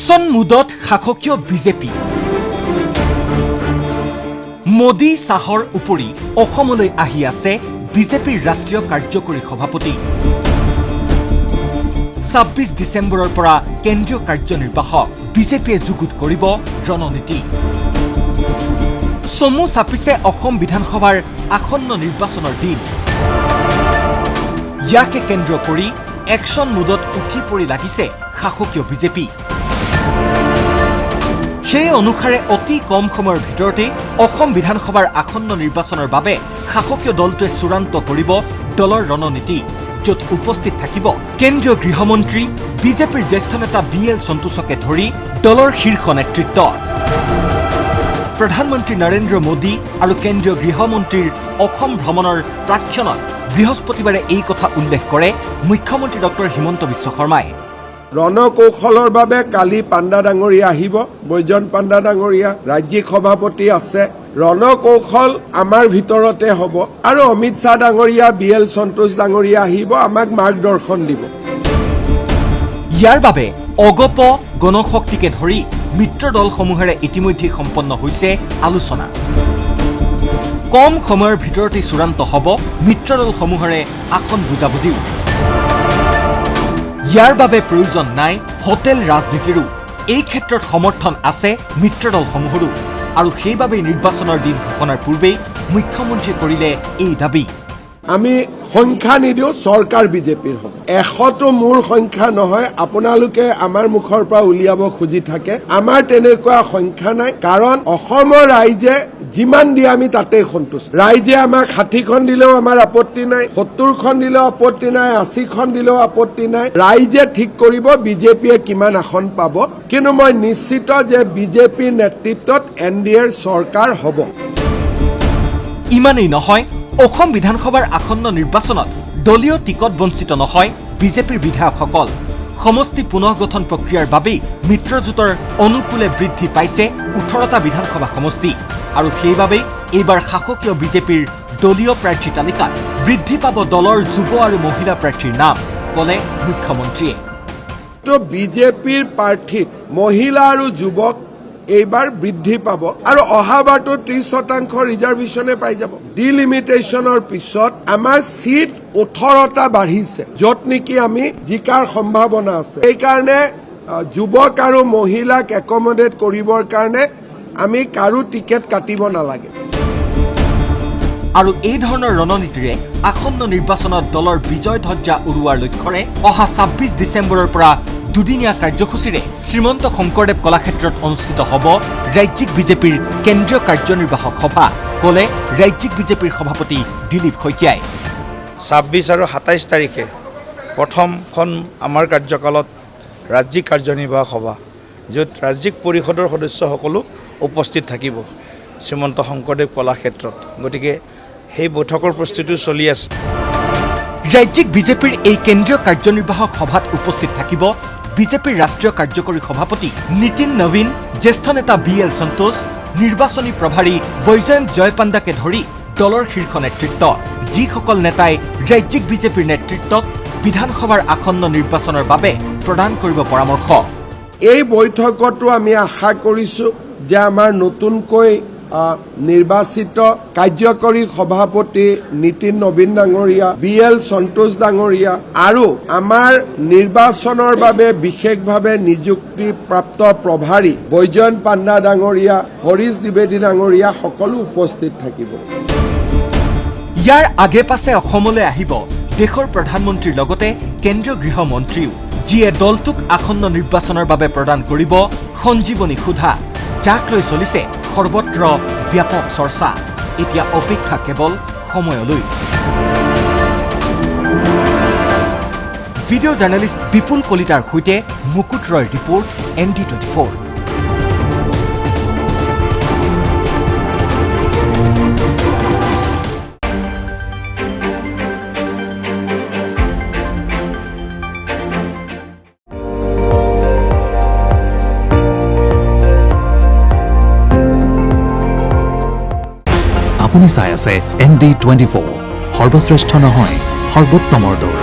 action মুডত শাসকীয় BJP Modi চাহৰ উপৰি অসমলৈ আহি আছে বিজেপিৰ ৰাষ্ট্ৰীয় কাৰ্যকৰী সভাপতি ২৬ ডিচেম্বৰৰ পৰা কেন্দ্ৰীয় কাৰ্যনিৰ্বাহক বিজেপিয়ে যুগুত কৰিব ৰণনীতি চমু চাপিছে অসম বিধানসভাৰ আসন্ন নিৰ্বাচনৰ দিন ইয়াকে কেন্দ্ৰ কৰি একশন মুডত উঠি পৰি লাগিছে শাসকীয় বিজেপি সেই অনুসাৰে অতি কম সময়ৰ ভিতৰতে অসম বিধানসভাৰ আসন্ন নিৰ্বাচনৰ বাবে শাসকীয় দলটোৱে চূড়ান্ত কৰিব দলৰ ৰণনীতি য'ত উপস্থিত থাকিব কেন্দ্ৰীয় গৃহমন্ত্ৰী বিজেপিৰ জ্যেষ্ঠ নেতা BL সন্তোষকে ধৰি দলৰ শীৰ্ষ নেতৃত্ব প্ৰধানমন্ত্ৰী নৰেন্দ্ৰ মোদী আৰু কেন্দ্ৰীয় গৃহমন্ত্ৰীৰ অসম ভ্ৰমণৰ প্ৰাক্ষণত বৃহস্পতিবাৰে এই কথা উল্লেখ কৰে মুখ্যমন্ত্ৰী ডক্টৰ হিমন্ত বিশ্ব শৰ্মাই ৰণকৌশলৰ বাবে কালি পাণ্ডা ডাঙৰীয়া আহিব বৈজন পাণ্ডা ডাঙৰীয়া ৰাজ্যিক সভাপতি আছে ৰণকৌশল আমাৰ ভিতৰতে হ'ব আৰু অমিত শাহ ডাঙৰীয়া BL সন্তোষ ডাঙৰীয়া আহিব আমাক মাৰ্গদৰ্শন দিব ইয়াৰ বাবে অগপ গণশক্তিকে ধৰি মিত্ৰ দলসমূহেৰে ইতিমধ্যে সম্পন্ন হৈছে আলোচনা কম সময়ৰ ভিতৰতে চূড়ান্ত হ'ব মিত্ৰ দলসমূহেৰে আসন বুজাবুজিও ইয়াৰ বাবে প্ৰয়োজন নাই হোটেল ৰাজনীতিৰো এই ক্ষেত্ৰত সমৰ্থন আছে মিত্ৰ দলসমূহৰো আৰু সেইবাবে নিৰ্বাচনৰ দিন ঘোষণাৰ পূৰ্বেই মুখ্যমন্ত্ৰীয়ে কৰিলে এই দাবী আমি সংখ্যা নিদিও চৰকাৰ বিজেপিৰ হ'ব 100টো মোৰ সংখ্যা নহয় আপোনালোকে আমাৰ মুখৰ পৰা উলিয়াব খুজি থাকে আমাৰ তেনেকুৱা সংখ্যা নাই কাৰণ অসমৰ ৰাইজে যিমান দিয়ে আমি তাতেই সন্তুষ্ট ৰাইজে আমাক 60খন দিলেও আমাৰ আপত্তি নাই 70খন দিলেও আপত্তি নাই 80খন দিলেও আপত্তি নাই ৰাইজে ঠিক কৰিব বিজেপিয়ে কিমান আসন পাব কিন্তু মই নিশ্চিত যে বিজেপিৰ নেতৃত্বত NDAৰ চৰকাৰ হ'ব ইমানেই নহয় অসম বিধানসভাৰ আসন্ন নিৰ্বাচনত দলীয় টিকট বঞ্চিত নহয় বিজেপিৰ বিধায়কসকল সমষ্টি পুনঃগঠন প্ৰক্ৰিয়াৰ বাবেই মিত্ৰজোঁটৰ অনুকূলে বৃদ্ধি পাইছে 18টা বিধানসভা সমষ্টি আৰু সেইবাবেই এইবাৰ শাসকীয় বিজেপিৰ দলীয় প্ৰাৰ্থী তালিকাত বৃদ্ধি পাব দলৰ যুৱ আৰু মহিলা প্ৰাৰ্থীৰ নাম ক'লে মুখ্যমন্ত্ৰীয়ে তো বিজেপিৰ প্ৰাৰ্থীত মহিলা আৰু যুৱক এইবাৰ বৃদ্ধি পাব আৰু অহাবাৰটো 30% ৰিজাৰ্ভেশ্যনে পাই যাব ডিলিমিটেশ্যনৰ পিছত আমাৰ সিট 18টা বাঢ়িছে য'ত নেকি আমি জিকাৰ সম্ভাৱনা আছে এইকাৰণে যুৱক আৰু মহিলাক একমডেট কৰিবৰ কাৰণে আমি কাৰো টিকেট কাটিব নালাগে আৰু এই ধৰণৰ ৰণনীতিৰে আসন্ন নিৰ্বাচনত দলৰ বিজয় ধ্বজা উৰুৱাৰ লক্ষ্যৰে অহা 26 ডিচেম্বৰৰ পৰা দুদিনীয়া কাৰ্যসূচীৰে শ্ৰীমন্ত শংকৰদেৱ কলাক্ষেত্ৰত অনুষ্ঠিত হ'ব ৰাজ্যিক বিজেপিৰ কেন্দ্ৰীয় কাৰ্যনিৰ্বাহক সভা ক'লে ৰাজ্যিক বিজেপিৰ সভাপতি দিলীপ শইকীয়াই 26 আৰু 27 তাৰিখে প্ৰথমখন আমাৰ কাৰ্যকালত ৰাজ্যিক কাৰ্যনিৰ্বাহক সভা য'ত ৰাজ্যিক পৰিষদৰ সদস্যসকলো উপস্থিত থাকিব শ্ৰীমন্ত শংকৰদেৱ কলাক্ষেত্ৰত গতিকে সেই বৈঠকৰ প্ৰস্তুতি চলি আছে ৰাজ্যিক বিজেপিৰ এই কেন্দ্ৰীয় কাৰ্যনিৰ্বাহক সভাত উপস্থিত থাকিব বিজেপিৰ ৰাষ্ট্ৰীয় কাৰ্যকৰী সভাপতি নীতিন নবীন জ্যেষ্ঠ নেতা BL সন্তোষ নিৰ্বাচনী প্ৰভাৰী বৈজয়ন্ত জয়পাণ্ডাকে ধৰি দলৰ শীৰ্ষ নেতৃত্ব যিসকল নেতাই ৰাজ্যিক বিজেপিৰ নেতৃত্বক বিধানসভাৰ আসন্ন নিৰ্বাচনৰ বাবে প্ৰদান কৰিব পৰামৰ্শ এই বৈঠকতো আমি আশা কৰিছো যে আমাৰ নতুনকৈ নিৰ্বাচিত কাৰ্যকৰী সভাপতি নীতিন নবীন ডাঙৰীয়া BL সন্তোষ ডাঙৰীয়া আৰু আমাৰ নিৰ্বাচনৰ বাবে বিশেষভাৱে নিযুক্তিপ্ৰাপ্ত প্ৰভাৰী বৈজয়ন্ত পাণ্ডা ডাঙৰীয়া হৰিশ দ্বিবেদী ডাঙৰীয়া সকলো উপস্থিত থাকিব ইয়াৰ আগে পাছে অসমলৈ আহিব দেশৰ প্ৰধানমন্ত্ৰীৰ লগতে কেন্দ্ৰীয় গৃহমন্ত্ৰীও যিয়ে দলটোক আসন্ন নিৰ্বাচনৰ বাবে প্ৰদান কৰিব সঞ্জীৱনী সুধা যাক লৈ চলিছে সৰ্বত্ৰ ব্যাপক চৰ্চা এতিয়া অপেক্ষা কেৱল সময়লৈ ভিডিঅ' জাৰ্নেলিষ্ট বিপুল কলিতাৰ সৈতে মুকুট ৰয়ৰ ৰিপৰ্ট ND24 আপুনি চাই আছে ND24 সৰ্বশ্ৰেষ্ঠ নহয় সৰ্বোত্তমৰ দৌৰ